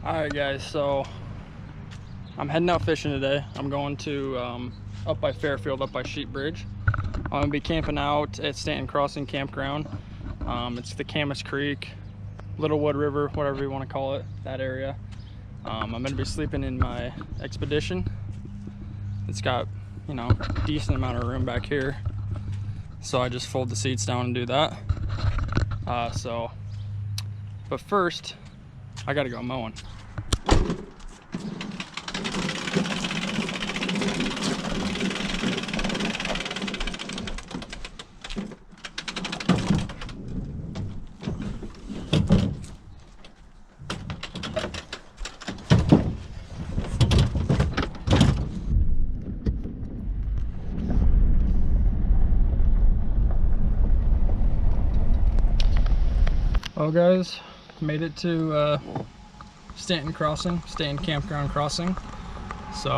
All right, guys, so I'm heading out fishing today. I'm going to up by Fairfield, up by Sheep Bridge. I'm gonna be camping out at Stanton Crossing Campground. It's the Camas Creek, Littlewood River, whatever you want to call it, that area. I'm gonna be sleeping in my Expedition. It's got, you know, a decent amount of room back here, so I just fold the seats down and do that. But first, I gotta go mowing. Well, guys, made it to Stanton Campground Crossing. So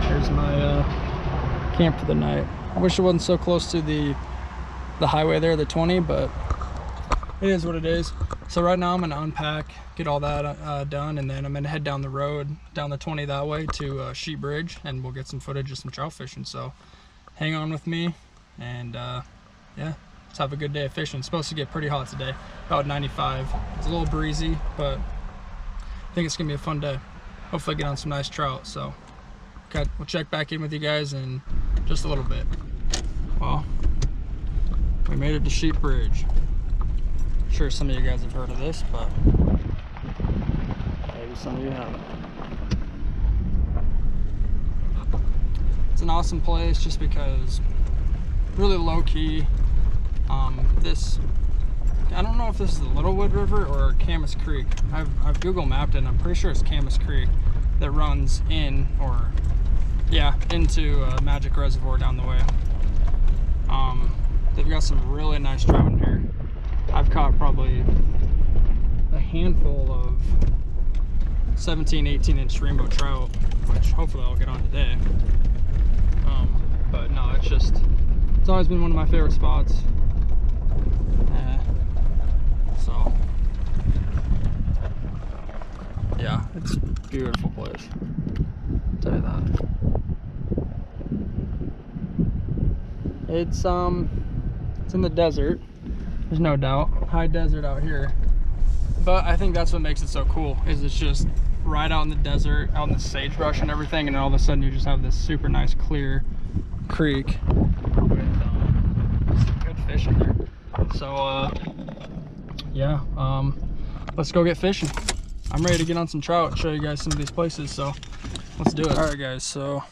here's my camp for the night. I wish it wasn't so close to the highway there, the 20, but it is what it is. So right now I'm gonna unpack, get all that done, and then I'm gonna head down the road, down the 20 that way to Sheep Bridge, and we'll get some footage of some trout fishing. So hang on with me, and yeah, let's have a good day of fishing. It's supposed to get pretty hot today, about 95. It's a little breezy, but I think it's gonna be a fun day. Hopefully get on some nice trout. So okay, we'll check back in with you guys in just a little bit. Well, we made it to Sheep Bridge. I'm sure some of you guys have heard of this, but maybe some of you haven't. It's an awesome place just because really low key. I don't know if this is the Littlewood River or Camas Creek. I've Google mapped it and I'm pretty sure it's Camas Creek that runs in, or yeah, into Magic Reservoir down the way. They've got some really nice trout in here. I've caught probably a handful of 17, 18-inch rainbow trout, which hopefully I'll get on today. But no, it's always been one of my favorite spots. So yeah, it's a beautiful place, I'll tell you that. It's in the desert, there's no doubt, high desert out here, but I think that's what makes it so cool, is it's just right out in the desert, out in the sagebrush and everything, and then all of a sudden you just have this super nice clear creek with some good fish in there. So yeah, let's go get fishing. I'm ready to get on some trout and show you guys some of these places, so let's do it. All right, guys, so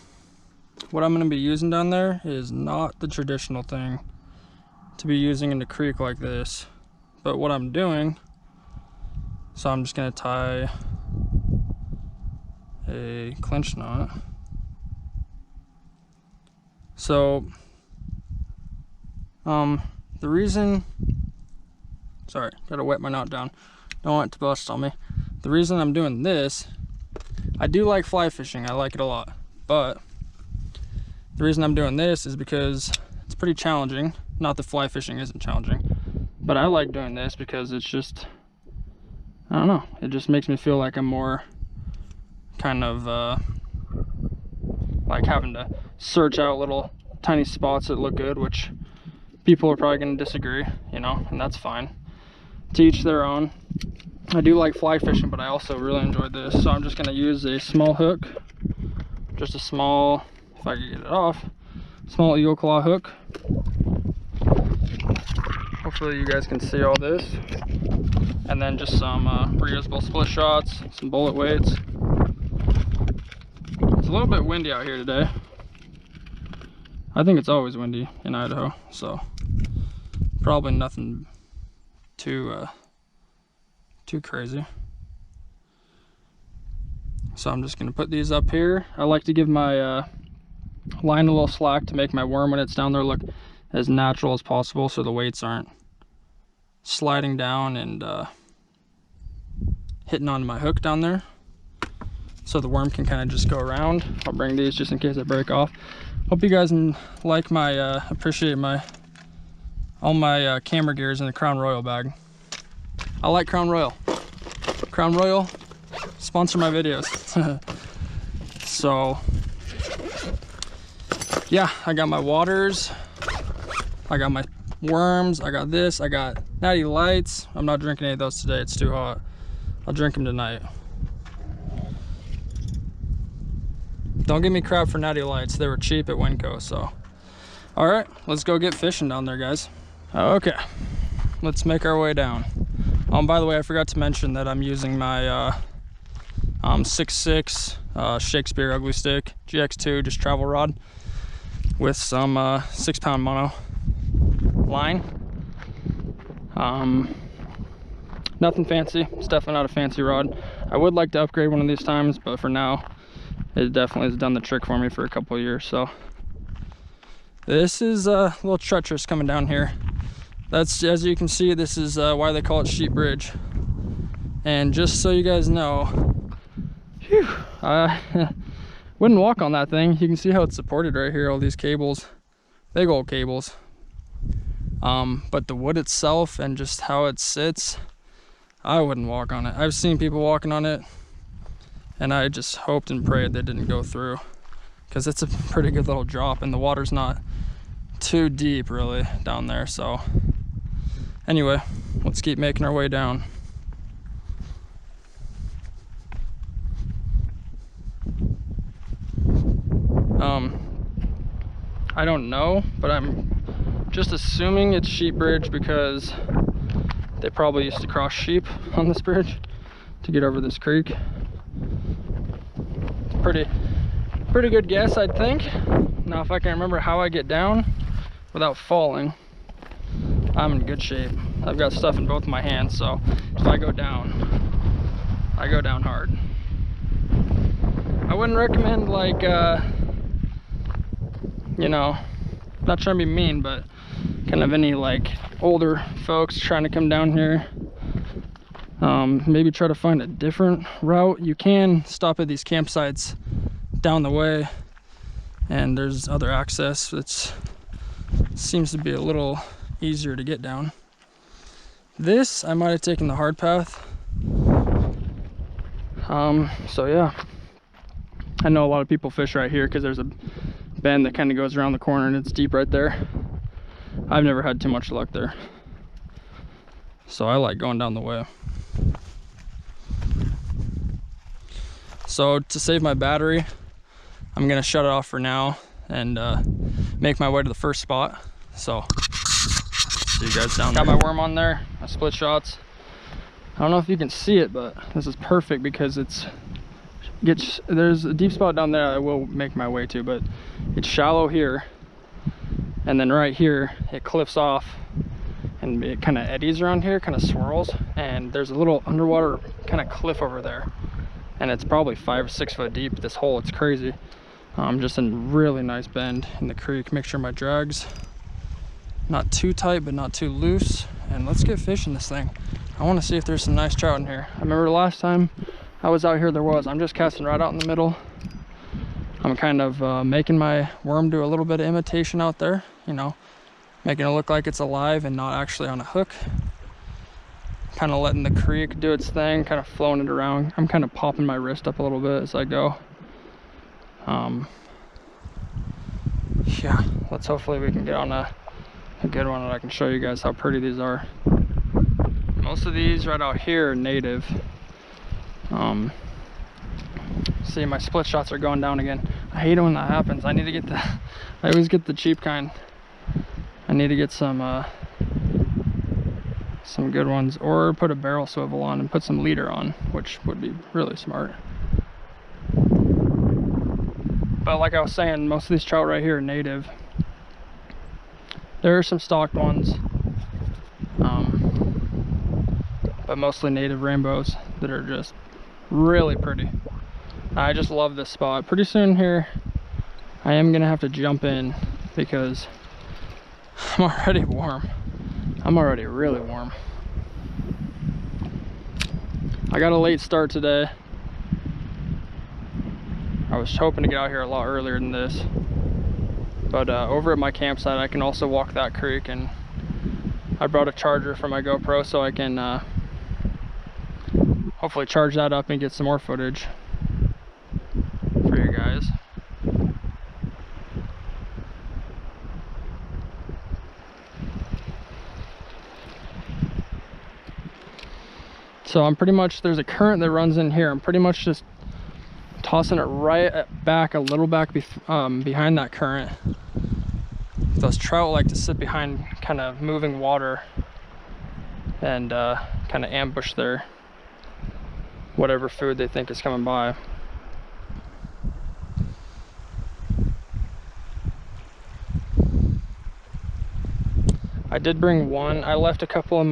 what I'm going to be using down there is not the traditional thing to be using in the creek like this, but what I'm doing, so I'm just going to tie a clinch knot. So the reason, sorry, gotta wet my knot down, don't want it to bust on me. The reason I'm doing this, I do like fly fishing, I like it a lot, but the reason I'm doing this is because it's pretty challenging. Not that fly fishing isn't challenging, but I like doing this because it's just, I don't know, it just makes me feel like I'm more kind of like having to search out little tiny spots that look good, which people are probably going to disagree, you know, and that's fine. To each their own. I do like fly fishing, but I also really enjoy this, so I'm just going to use a small hook, just a small, if I can get it off, small eagle claw hook. Hopefully you guys can see all this, and then just some reusable split shots, some bullet weights. It's a little bit windy out here today. I think it's always windy in Idaho, so probably nothing too crazy. So I'm just gonna put these up here. I like to give my line a little slack to make my worm when it's down there look as natural as possible, so the weights aren't sliding down and hitting onto my hook down there, so the worm can kind of just go around. I'll bring these just in case I break off. Hope you guys like my appreciate all my camera gears in the Crown Royal bag. I like Crown Royal. Crown Royal, sponsor my videos. So yeah, I got my waters, I got my worms, I got this, I got Natty Lights. I'm not drinking any of those today, it's too hot. I'll drink them tonight. Don't give me crap for Natty Lights, they were cheap at Winco. So all right, let's go get fishing down there, guys. Okay, let's make our way down. By the way, I forgot to mention that I'm using my 6.6 Shakespeare Ugly Stick GX2 just travel rod with some 6-pound mono line. Nothing fancy, it's definitely not a fancy rod. I would like to upgrade one of these times, but for now it definitely has done the trick for me for a couple of years. So this is a little treacherous coming down here. That's, as you can see, this is why they call it Sheep Bridge. And just so you guys know, whew, wouldn't walk on that thing. You can see how it's supported right here, all these cables, big old cables. But the wood itself and just how it sits, I wouldn't walk on it. I've seen people walking on it, and I just hoped and prayed they didn't go through, because it's a pretty good little drop and the water's not too deep really down there. So anyway, let's keep making our way down. I don't know, but I'm just assuming it's Sheep Bridge because they probably used to cross sheep on this bridge to get over this creek. Pretty good guess, I'd think. Now if I can remember how I get down without falling, I'm in good shape. I've got stuff in both my hands, so if I go down, I go down hard. I wouldn't recommend, like, you know, not trying to be mean, but kind of any like older folks trying to come down here, maybe try to find a different route. You can stop at these campsites down the way, and there's other access. It seems to be a little easier to get down. This, I might have taken the hard path. So yeah, I know a lot of people fish right here because there's a bend that kind of goes around the corner and it's deep right there. I've never had too much luck there, so I like going down the way. So to save my battery, I'm gonna shut it off for now and make my way to the first spot. So see you guys down there. Got my worm on there, my split shots. I don't know if you can see it, but this is perfect because there's a deep spot down there I will make my way to, but it's shallow here, and then right here it cliffs off and it kind of eddies around here, kind of swirls, and there's a little underwater kind of cliff over there, and it's probably 5 or 6 foot deep, this hole. It's crazy. Just a really nice bend in the creek. Make sure my drag's not too tight but not too loose, and let's get fishing this thing. I want to see if there's some nice trout in here. I remember last time I was out here, there was. I'm just casting right out in the middle. I'm kind of making my worm do a little bit of imitation out there, you know, making it look like it's alive and not actually on a hook. Kind of letting the creek do its thing, kind of flowing it around. I'm kind of popping my wrist up a little bit as I go. Yeah, let's hopefully we can get on a good one and I can show you guys how pretty these are. Most of these right out here are native. See, my split shots are going down again. I hate it when that happens. I need to get I always get the cheap kind. I need to get some good ones, or put a barrel swivel on and put some leader on, which would be really smart. But like I was saying, most of these trout right here are native. There are some stocked ones, but mostly native rainbows that are just really pretty. I just love this spot. Pretty soon here I am gonna have to jump in because I'm already warm. I'm already really warm. I got a late start today. I was hoping to get out here a lot earlier than this, but over at my campsite I can also walk that creek, and I brought a charger for my GoPro so I can hopefully charge that up and get some more footage for you guys. So I'm pretty much, there's a current that runs in here. I'm pretty much just tossing it right back, a little back behind that current. Those trout like to sit behind kind of moving water and kind of ambush their whatever food they think is coming by. I did bring one. I left a couple of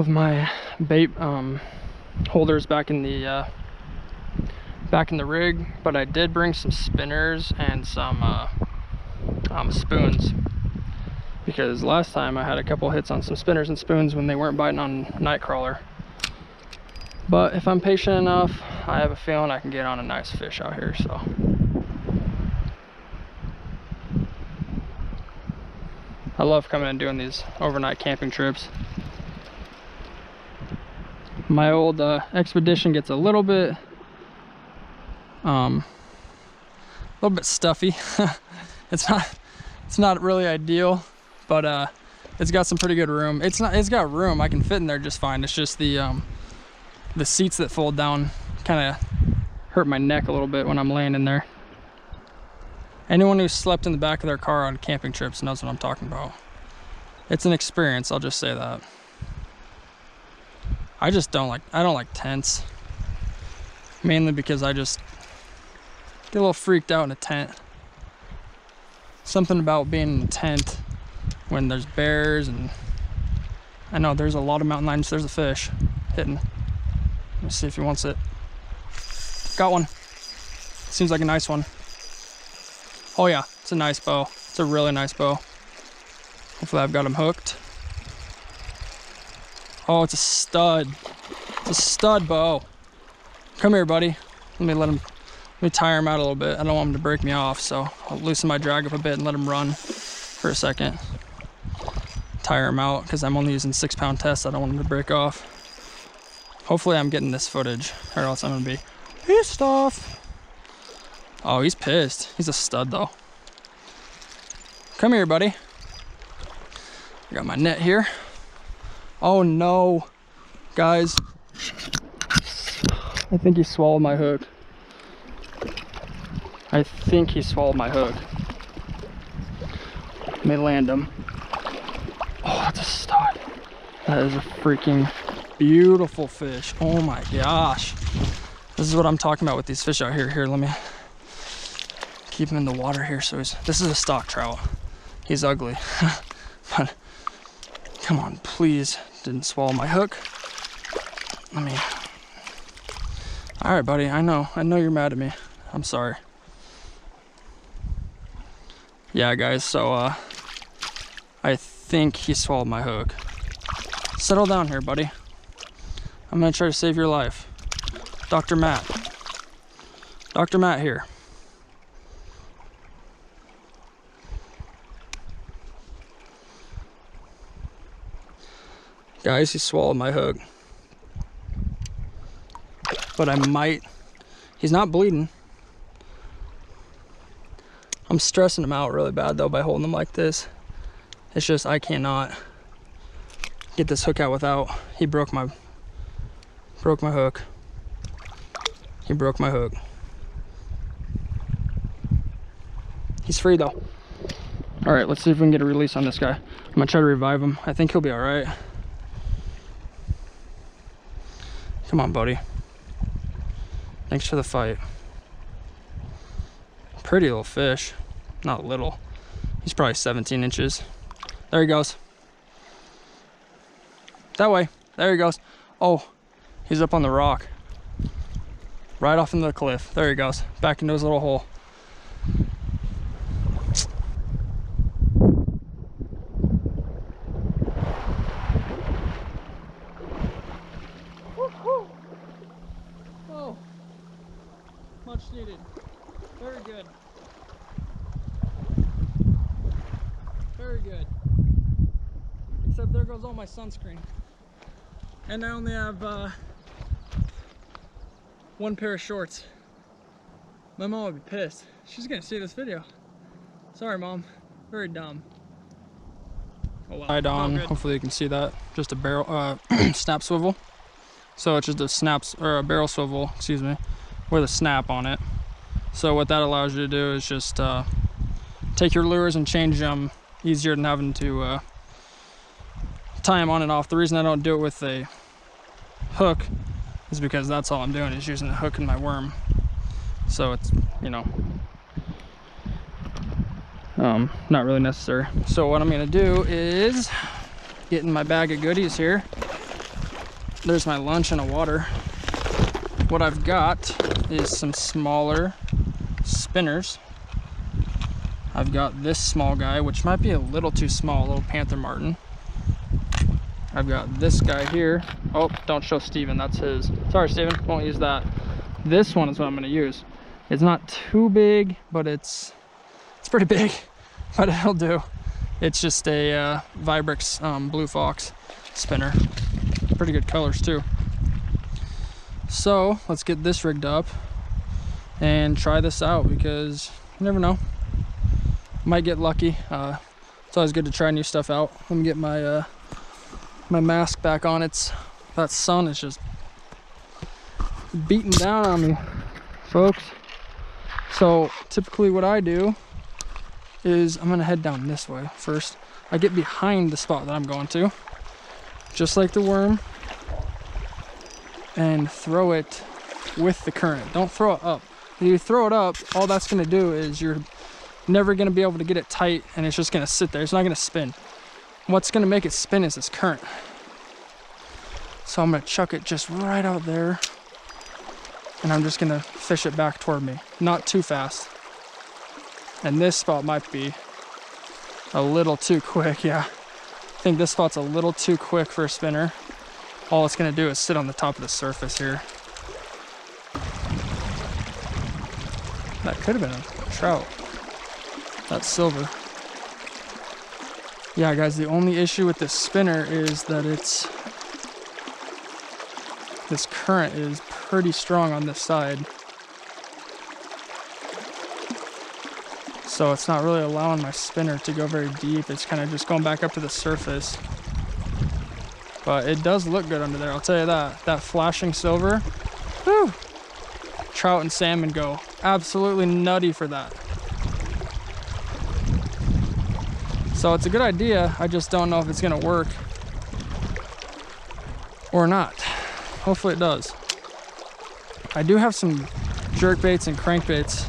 my bait holders back in the rig, but I did bring some spinners and some spoons, because last time I had a couple hits on some spinners and spoons when they weren't biting on nightcrawler. But if I'm patient enough, I have a feeling I can get on a nice fish out here. So I love coming and doing these overnight camping trips. My old expedition gets a little bit stuffy. it's not really ideal, but it's got some pretty good room. It's got room. I can fit in there just fine. It's just the seats that fold down kind of hurt my neck a little bit when I'm laying in there. Anyone who's slept in the back of their car on camping trips knows what I'm talking about. It's an experience, I'll just say that. I don't like tents, mainly because I just get a little freaked out in a tent. Something about being in a tent when there's bears, and I know there's a lot of mountain lions. There's a fish hitting. Let me see if he wants it. Got one. Seems like a nice one. Oh yeah, it's a nice bow. It's a really nice bow. Hopefully I've got him hooked. Oh, it's a stud. It's a stud bow. Come here, buddy. Let me tire him out a little bit. I don't want him to break me off, so I'll loosen my drag up a bit and let him run for a second. Tire him out, because I'm only using 6-pound tests. I don't want him to break off. Hopefully I'm getting this footage, or else I'm gonna be pissed off. Oh, he's pissed. He's a stud though. Come here, buddy. I got my net here. Oh no, guys. I think he swallowed my hook. I think he swallowed my hook. Let me land him. Oh, that's a stud. That is a freaking beautiful fish. Oh my gosh. This is what I'm talking about with these fish out here. Here, let me keep him in the water here. So this is a stock trout. He's ugly. But come on, please. Didn't swallow my hook. All right, buddy. I know you're mad at me. I'm sorry. Yeah, guys, so I think he swallowed my hook. Settle down here, buddy. I'm gonna try to save your life. Dr. Matt. Dr. Matt here. Guys, he swallowed my hook. But he's not bleeding. I'm stressing him out really bad though by holding him like this. It's just, I cannot get this hook out without, he broke my hook. He broke my hook. He's free though. All right, let's see if we can get a release on this guy. I'm gonna try to revive him. I think he'll be all right. Come on, buddy. Thanks for the fight. Pretty little fish. Not little. He's probably 17 inches. There he goes. That way. There he goes. Oh, he's up on the rock. Right off into the cliff. There he goes. Back into his little hole. Oh, much needed. Very good. Very good. Except there goes all my sunscreen. And I only have one pair of shorts. My mom would be pissed. She's gonna see this video. Sorry, Mom. Very dumb. Oh well. Tied on. Hopefully you can see that. Just a barrel snap swivel. So it's just a snaps or a barrel swivel, excuse me, with a snap on it. So what that allows you to do is just take your lures and change them easier than having to tie them on and off. The reason I don't do it with a hook is because that's all I'm doing is using a hook in my worm. So it's, you know, not really necessary. So what I'm gonna do is get in my bag of goodies here. There's my lunch and a water. What I've got is some smaller spinners. I've got this small guy, which might be a little too small, a little Panther Martin. I've got this guy here. Oh, don't show Steven, that's his. Sorry, Steven, won't use that. This one is what I'm gonna use. It's not too big, but it's pretty big, but it'll do. It's just a Vibrix Blue Fox spinner. Pretty good colors too. So let's get this rigged up and try this out, because you never know, might get lucky. It's always good to try new stuff out. Let me get my my mask back on. That sun is just beating down on me, folks. So typically what I do is I'm gonna head down this way first. I get behind the spot that I'm going to, just like the worm, and throw it with the current. Don't throw it up. If you throw it up, all that's gonna do is you're never gonna be able to get it tight, and it's just gonna sit there. It's not gonna spin. What's gonna make it spin is this current. So I'm gonna chuck it just right out there, and I'm just gonna fish it back toward me. Not too fast. And this spot might be a little too quick, yeah. I think this spot's a little too quick for a spinner. All it's gonna do is sit on the top of the surface here. That could have been a trout. That's silver. Yeah, guys, the only issue with this spinner is that this current is pretty strong on this side. So it's not really allowing my spinner to go very deep. It's kind of just going back up to the surface. But it does look good under there, I'll tell you that. That flashing silver, whew, trout and salmon go absolutely nutty for that. So it's a good idea, I just don't know if it's gonna work or not. Hopefully it does. I do have some jerk baits and crankbaits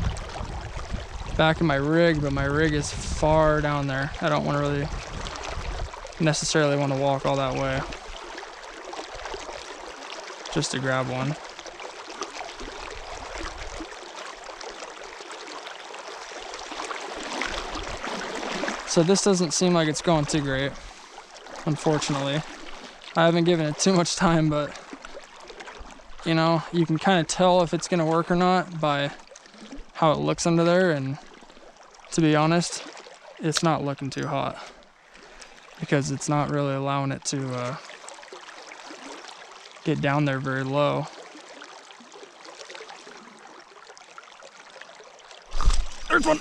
back in my rig, but my rig is far down there. I don't want to really necessarily want to walk all that way just to grab one. So this doesn't seem like it's going too great, unfortunately. I haven't given it too much time, but you know, you can kind of tell if it's gonna work or not by how it looks under there, and to be honest, it's not looking too hot because it's not really allowing it to get down there very low. There's one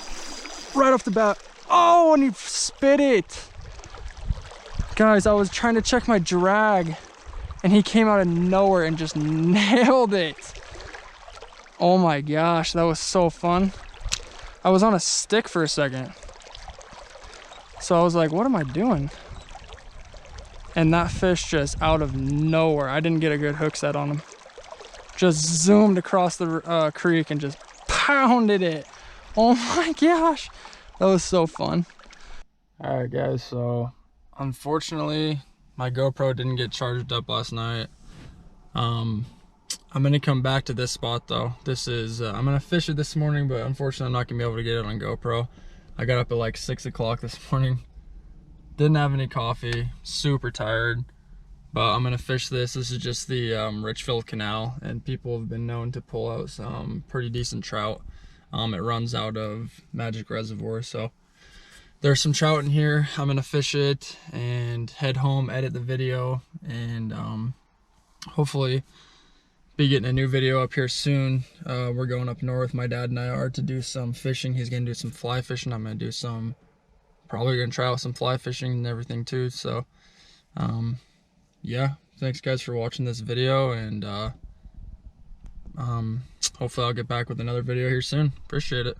right off the bat. Oh, and he spit it. Guys, I was trying to check my drag and he came out of nowhere and just nailed it. Oh my gosh, that was so fun. I was on a stick for a second. So I was like, what am I doing? And that fish just out of nowhere, I didn't get a good hook set on him, just zoomed across the creek and just pounded it. Oh my gosh, that was so fun. All right guys, so unfortunately my GoPro didn't get charged up last night. I'm gonna come back to this spot though. This is I'm gonna fish it this morning, but unfortunately I'm not gonna be able to get it on GoPro. I got up at like 6 o'clock this morning, didn't have any coffee, super tired, but I'm gonna fish this. This is just the Richfield Canal, and people have been known to pull out some pretty decent trout. It runs out of Magic Reservoir, so there's some trout in here. I'm gonna fish it and head home, edit the video, and hopefully be getting a new video up here soon. We're going up north, my dad and I are, to do some fishing. He's gonna do some fly fishing. I'm gonna do some, probably gonna try out some fly fishing and everything too. So yeah, thanks guys for watching this video, and hopefully I'll get back with another video here soon. Appreciate it.